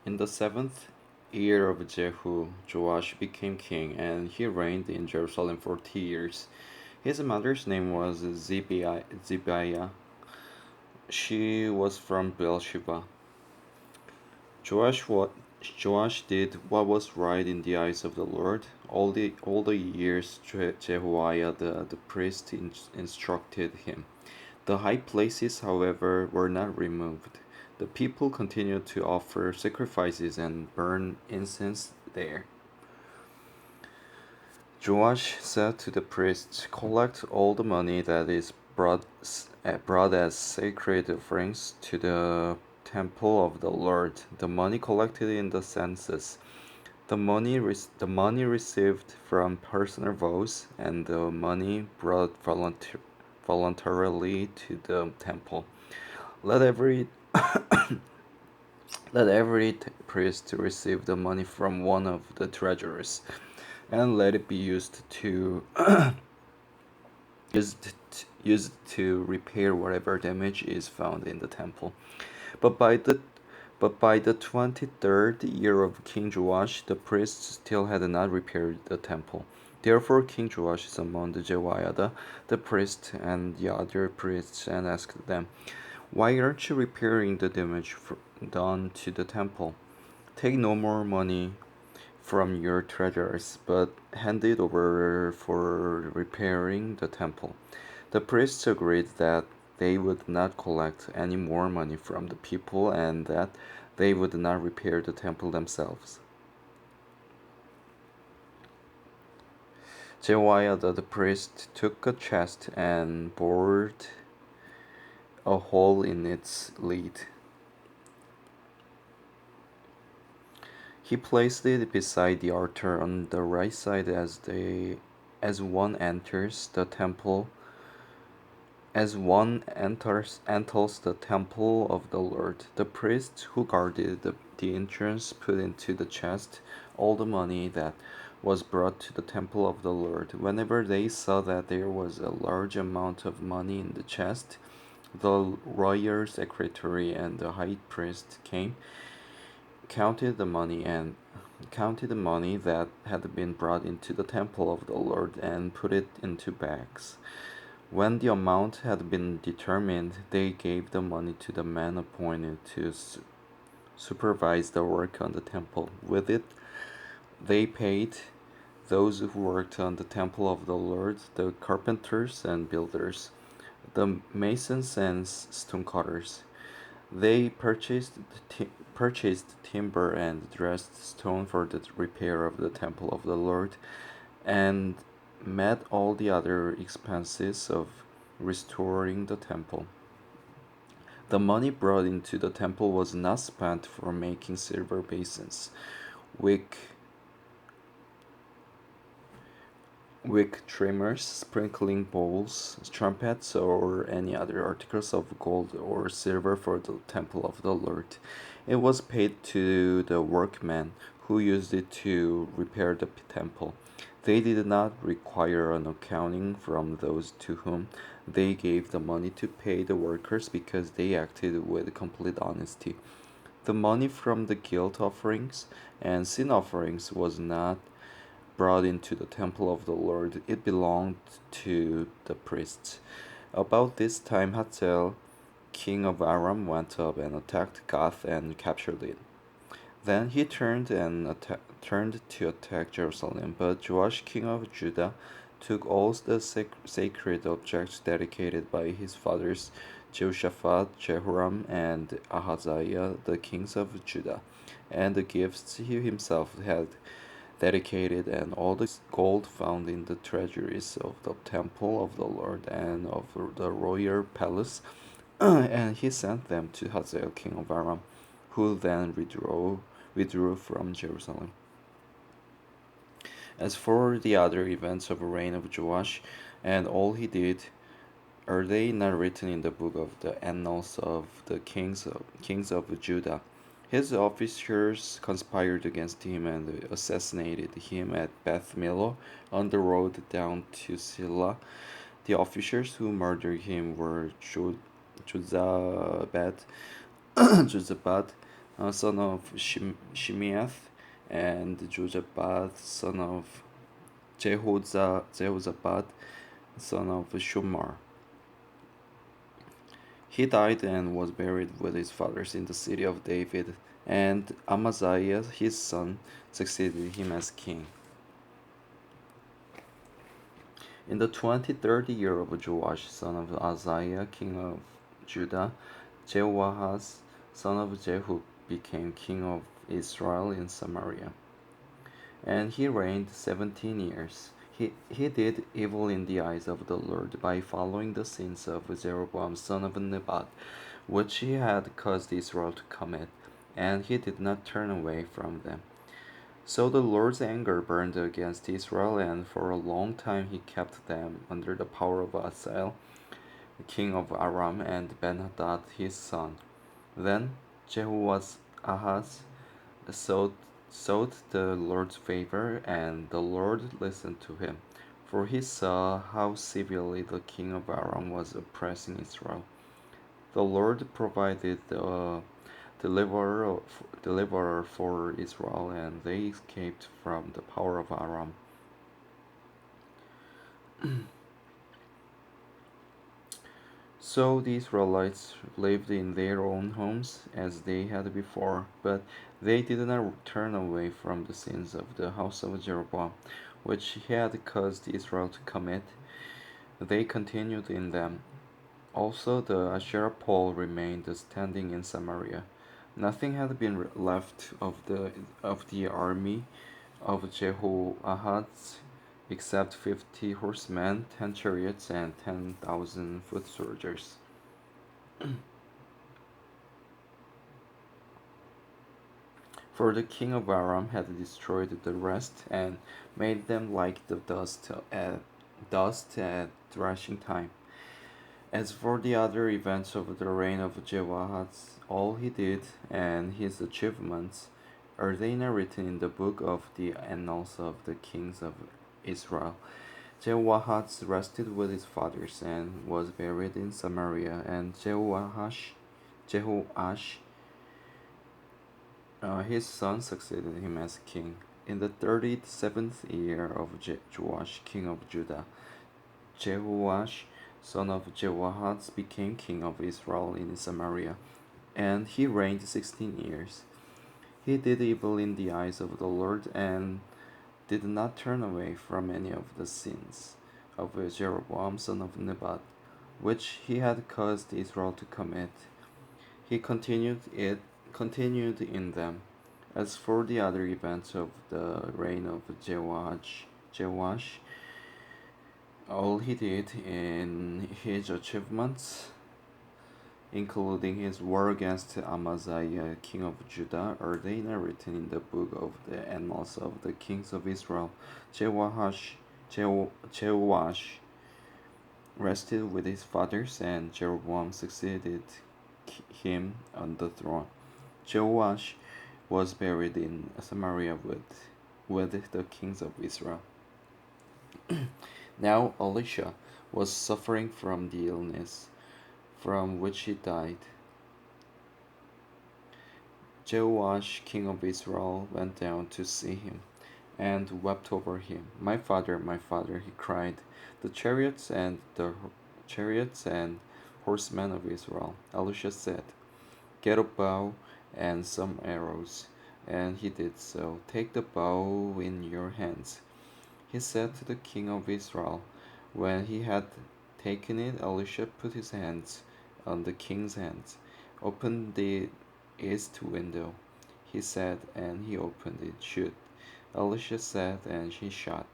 In the seventh year of Jehu, Joash became king, and he reigned in Jerusalem for 2 years. His mother's name was Zibiah. She was from Beersheba. Joash, wa- Joash did what was right in the eyes of the Lord. All the years Jehoiah the priest instructed him. The high places, however, were not removed. The people continued to offer sacrifices and burn incense there. Joash said to the priests, "Collect all the money that is brought as sacred offerings to the temple of the Lord, the money collected in the census, the money received from personal vows, and the money brought voluntarily to the temple. Let every priest receive the money from one of the treasurers, and let it be used used to repair whatever damage is found in the temple." But by the 23rd year of King Joash, the priests still had not repaired the temple. Therefore King Joash summoned Jehoiada the priest and the other priests and asked them, "Why aren't you repairing the damage done to the temple? Take no more money from your treasures, but hand it over for repairing the temple." The priests agreed that they would not collect any more money from the people and that they would not repair the temple themselves. Jehoiada the priest took a chest and bored a hole in its lid. He placed it beside the altar on the right side as one enters the temple enters the temple of the Lord. The priests who guarded the entrance put into the chest all the money that was brought to the temple of the Lord. Whenever they saw that there was a large amount of money in the chest, the royal secretary and the high priest came, counted the money and counted the money that had been brought into the temple of the Lord and put it into bags. When the amount had been determined, they gave the money to the man appointed to supervise the work on the temple. With it, they paid those who worked on the temple of the Lord, the carpenters and builders, the masons and stonecutters. They purchased timber and dressed stone for the repair of the temple of the Lord, and met all the other expenses of restoring the temple. The money brought into the temple was not spent for making silver basins, wick trimmers, sprinkling bowls, trumpets, or any other articles of gold or silver for the temple of the Lord. It was paid to the workmen who used it to repair the temple. They did not require an accounting from those to whom they gave the money to pay the workers because they acted with complete honesty. The money from the guilt offerings and sin offerings was not brought into the temple of the Lord. It belonged to the priests. About this time, Hazael, king of Aram, went up and attacked Gath and captured it. Then he turned to attack Jerusalem, but Joash, king of Judah, took all the sacred objects dedicated by his fathers Jehoshaphat, Jehoram, and Ahaziah, the kings of Judah, and the gifts he himself had dedicated, and all the gold found in the treasuries of the temple of the Lord and of the royal palace, and he sent them to Hazael, king of Aram, who then withdrew from Jerusalem. As for the other events of the reign of Joash and all he did, are they not written in the book of the annals of the kings of Judah? His officers conspired against him and assassinated him at Beth Millo on the road down to Silla. The officers who murdered him were Jozabad, Jozabad, son of Shimeath, and Josaphat, son of Jehozabad, son of Shumar. He died and was buried with his fathers in the city of David, and Amaziah, his son, succeeded him as king. In the 23rd year of Joash, son of Uzziah, king of Judah, Jehoahaz, son of Jehu, became king of Israel in Samaria. And he reigned 17 years. He did evil in the eyes of the Lord by following the sins of Jeroboam son of Nebat, which he had caused Israel to commit, and he did not turn away from them. So the Lord's anger burned against Israel, and for a long time he kept them under the power of Asael, king of Aram, and Ben-Hadad his son. Then Ahaz sought, sought the Lord's favor, and the Lord listened to him, for he saw how severely the king of Aram was oppressing Israel. The Lord provided a deliverer for Israel, and they escaped from the power of Aram. So the Israelites lived in their own homes as they had before, but they did not turn away from the sins of the house of Jeroboam, which he had caused Israel to commit. They continued in them. Also, the Asherah pole remained standing in Samaria. Nothing had been left of the army of Jehoahaz except 50 horsemen, 10 chariots, and 10,000 foot soldiers. For the king of Aram had destroyed the rest and made them like the dust at threshing time. As for the other events of the reign of Jehoahaz, all he did and his achievements, are they not written in the book of the annals of the kings of Israel? Jehoahaz rested with his fathers and was buried in Samaria, and Jehoash, his son, succeeded him as king. In the 37th year of Joash, king of Judah, Jehoash, son of Jehoahaz, became king of Israel in Samaria, and he reigned 16 years. He did evil in the eyes of the Lord and did not turn away from any of the sins of Jeroboam son of Nebat, which he had caused Israel to commit. He continued in them. As for the other events of the reign of Jehoash, all he did in his achievements, including his war against Amaziah, king of Judah, are they not written in the book of the annals of the kings of Israel? Jehoash rested with his fathers, and Jeroboam succeeded him on the throne. Jehoash was buried in Samaria with the kings of Israel. Now Elisha was suffering from the illness from which he died. Jehoash, king of Israel, went down to see him and wept over him. My father, he cried, the chariots and horsemen of Israel. Elisha said, get a bow and some arrows. And he did so. Take the bow in your hands. He said to the king of Israel. When he had taken it, Elisha put his hands on the king's hands. Open the east window, he said, and he opened it. Shoot. Elisha said, and he shot.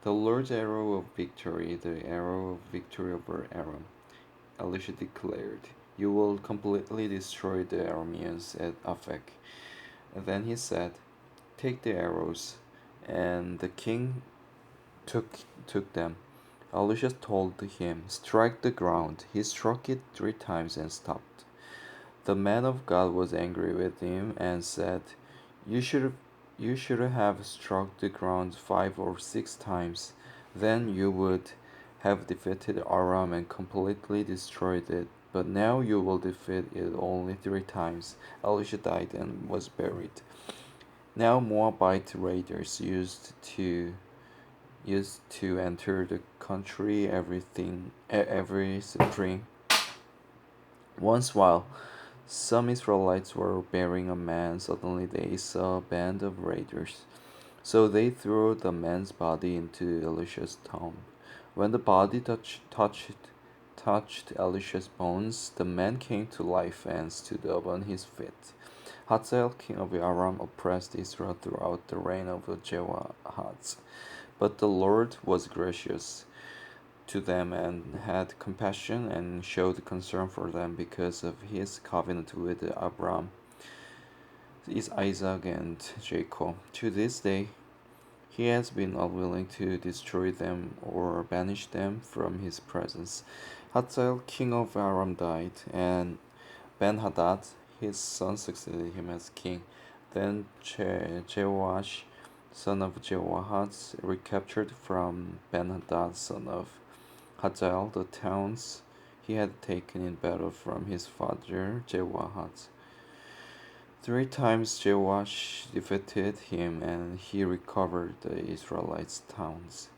The Lord's arrow of victory, the arrow of victory over Aram. Elisha declared, you will completely destroy the Arameans at Aphek. And then he said, take the arrows. And the king took them. Elisha told him, strike the ground. He struck it 3 times and stopped. The man of God was angry with him and said, You should you should have struck the ground 5 or 6 times. Then you would have defeated Aram and completely destroyed it. But now you will defeat it only 3 times. Elisha died and was buried. Now Moabite raiders used to enter the country every spring. Once while some Israelites were burying a man, suddenly they saw a band of raiders. So they threw the man's body into Elisha's tomb. When the body touched Elisha's bones, the man came to life and stood up on his feet. Hazael, king of Aram, oppressed Israel throughout the reign of Jehoahaz. But the Lord was gracious to them and had compassion and showed concern for them because of his covenant with Abraham, Isaac, and Jacob. To this day, he has been unwilling to destroy them or banish them from his presence. Hazael, king of Aram, died, and Ben-Hadad, his son, succeeded him as king. Then Jehoash, son of Jehoahaz, recaptured from Ben-Hadad, son of Hazael, the towns he had taken in battle from his father Jehoahaz. 3 times Jehoash defeated him, and he recovered the Israelites' towns.